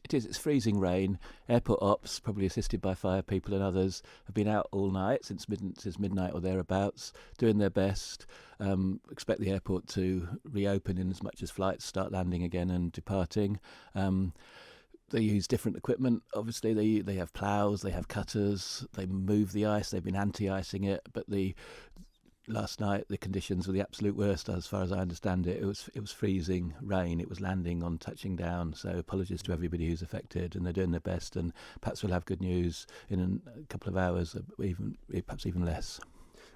It is. It's freezing rain. Airport ops, probably assisted by fire people and others, have been out all night since midnight or thereabouts, doing their best. Expect the airport to reopen in as much as flights start landing again and departing. They use different equipment. Obviously, they have ploughs, they have cutters, they move the ice. They've been anti-icing it, but last night the conditions were the absolute worst, as far as I understand it. It was freezing rain. It was landing on touching down. So apologies to everybody who's affected, and they're doing their best. And perhaps we'll have good news in a couple of hours, perhaps even less.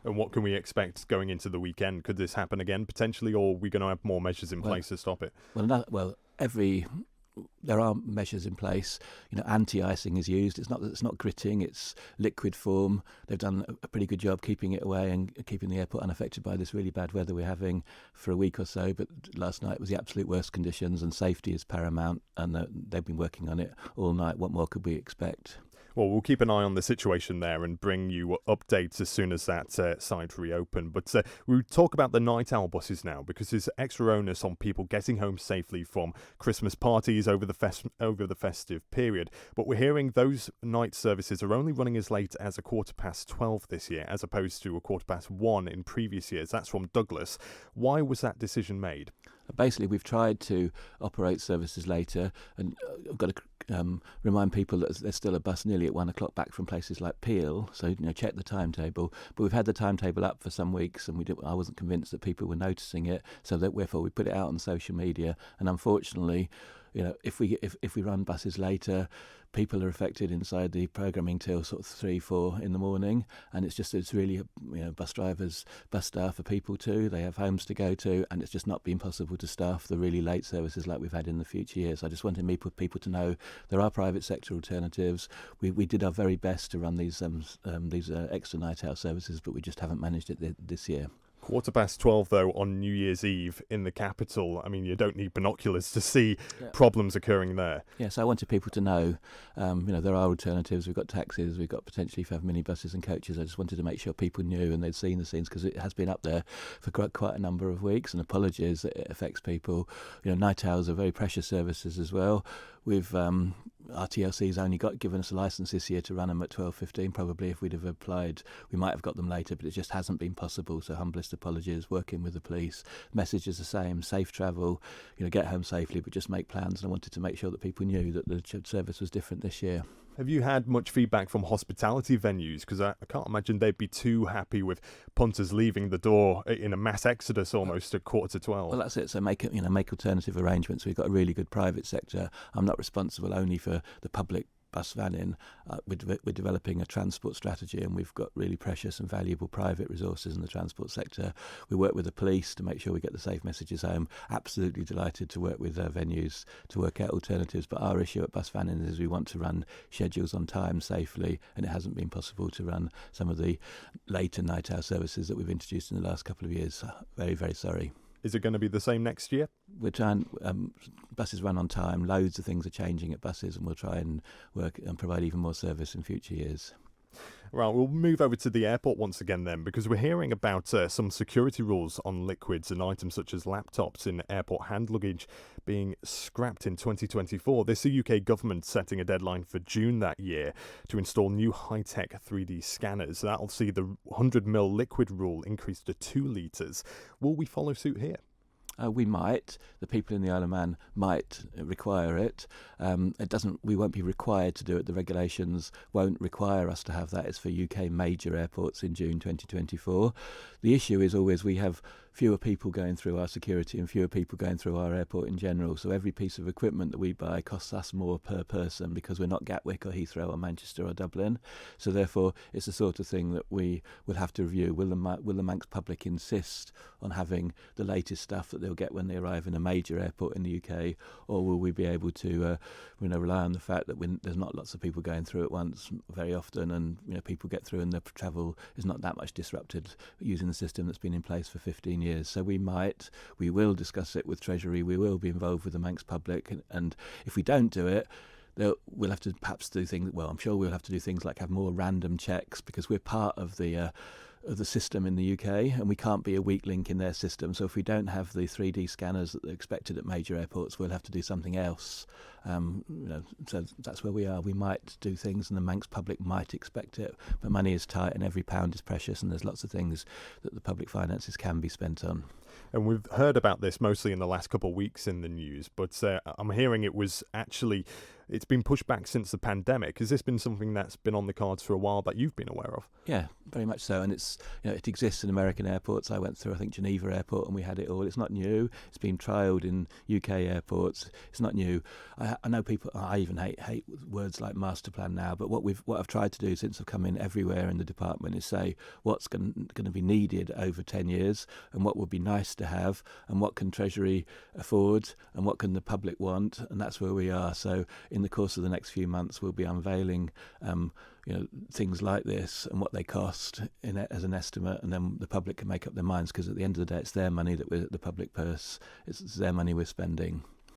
And what can we expect going into the weekend? Could this happen again potentially, or are we going to have more measures in place to stop it? There are measures in place. Anti-icing is used. It's not gritting. It's liquid form. They've done a pretty good job keeping it away and keeping the airport unaffected by this really bad weather we're having for a week or so. But last night was the absolute worst conditions, and safety is paramount. And they've been working on it all night. What more could we expect? Well, we'll keep an eye on the situation there and bring you updates as soon as that site reopen. But we talk about the night owl buses now, because there's extra onus on people getting home safely from Christmas parties over the festive period. But we're hearing those night services are only running as late as 12:15 this year, as opposed to 1:15 in previous years. That's from Douglas. Why was that decision made? Basically, we've tried to operate services later, and I've got to remind people that there's still a bus nearly at 1 o'clock back from places like Peel, so check the timetable. But we've had the timetable up for some weeks, and I wasn't convinced that people were noticing it, so therefore we put it out on social media. And unfortunately, if we run buses later, people are affected inside the programming till sort of 3-4 in the morning, and it's really bus drivers, bus staff are people too. They have homes to go to, and it's just not been possible to staff the really late services like we've had in the future years. I just wanted people to know there are private sector alternatives. We did our very best to run these extra night out services, but we just haven't managed it this year. 12:15 though on New Year's Eve in the capital. I mean, you don't need binoculars to see problems occurring there. Yes, I wanted people to know, there are alternatives. We've got taxis, we've got potentially if have minibuses and coaches. I just wanted to make sure people knew and they'd seen the scenes, because it has been up there for quite a number of weeks. And apologies that it affects people. Night owls are very precious services as well. Our TLC's only given us a licence this year to run them at 12:15. Probably if we'd have applied, we might have got them later, but it just hasn't been possible. So humblest apologies. Working with the police, message is the same: safe travel, get home safely, but just make plans. And I wanted to make sure that people knew that the service was different this year. Have you had much feedback from hospitality venues? Because I can't imagine they'd be too happy with punters leaving the door in a mass exodus almost at 12:15. Well, that's it. So make alternative arrangements. We've got a really good private sector. I'm not responsible only for the public bus vanning. We're developing a transport strategy, and we've got really precious and valuable private resources in the transport sector. We work with the police to make sure we get the safe messages home. Absolutely delighted to work with venues to work out alternatives. But our issue at bus vanning is we want to run schedules on time safely, and it hasn't been possible to run some of the later night hour services that we've introduced in the last couple of years. Very, very sorry. Is it going to be the same next year? We're trying, buses run on time. Loads of things are changing at buses, and we'll try and work and provide even more service in future years. Right, we'll move over to the airport once again then, because we're hearing about some security rules on liquids and items such as laptops in airport hand luggage being scrapped in 2024. This is the UK government setting a deadline for June that year to install new high-tech 3D scanners. That'll see the 100ml liquid rule increased to 2 litres. Will we follow suit here? We might. The people in the Isle of Man might require it. We won't be required to do it. The regulations won't require us to have that. It's for UK major airports in June 2024. The issue is always we have fewer people going through our security and fewer people going through our airport in general. So every piece of equipment that we buy costs us more per person, because we're not Gatwick or Heathrow or Manchester or Dublin. So therefore, it's the sort of thing that we will have to review. Will the Manx public insist on having the latest stuff that they'll get when they arrive in a major airport in the UK, or will we be able to rely on the fact that there's not lots of people going through at once very often, and people get through and the travel is not that much disrupted using the system that's been in place for 15 years. So we will discuss it with Treasury. We will be involved with the Manx public, and if we don't do it, we'll have to perhaps do things. Well, I'm sure we'll have to do things like have more random checks, because we're part of the the system in the UK, and we can't be a weak link in their system. So if we don't have the 3D scanners that are expected at major airports, we'll have to do something else. So that's where we are. We might do things, and the Manx public might expect it, but money is tight, and every pound is precious, and there's lots of things that the public finances can be spent on. And we've heard about this mostly in the last couple of weeks in the news, but I'm hearing it's been pushed back since the pandemic. Has this been something that's been on the cards for a while that you've been aware of? Yeah, very much so. And it exists in American airports. I went through, I think, Geneva Airport, and we had it all. It's not new. It's been trialled in UK airports. It's not new. I know people. I even hate words like master plan now. But what I've tried to do since I've come in everywhere in the department is say what's going to be needed over 10 years, and what would be nice to have, and what can Treasury afford, and what can the public want, and that's where we are. So in the course of the next few months, we'll be unveiling things like this and what they cost as an estimate, and then the public can make up their minds, because at the end of the day, it's their money the public purse. It's their money we're spending.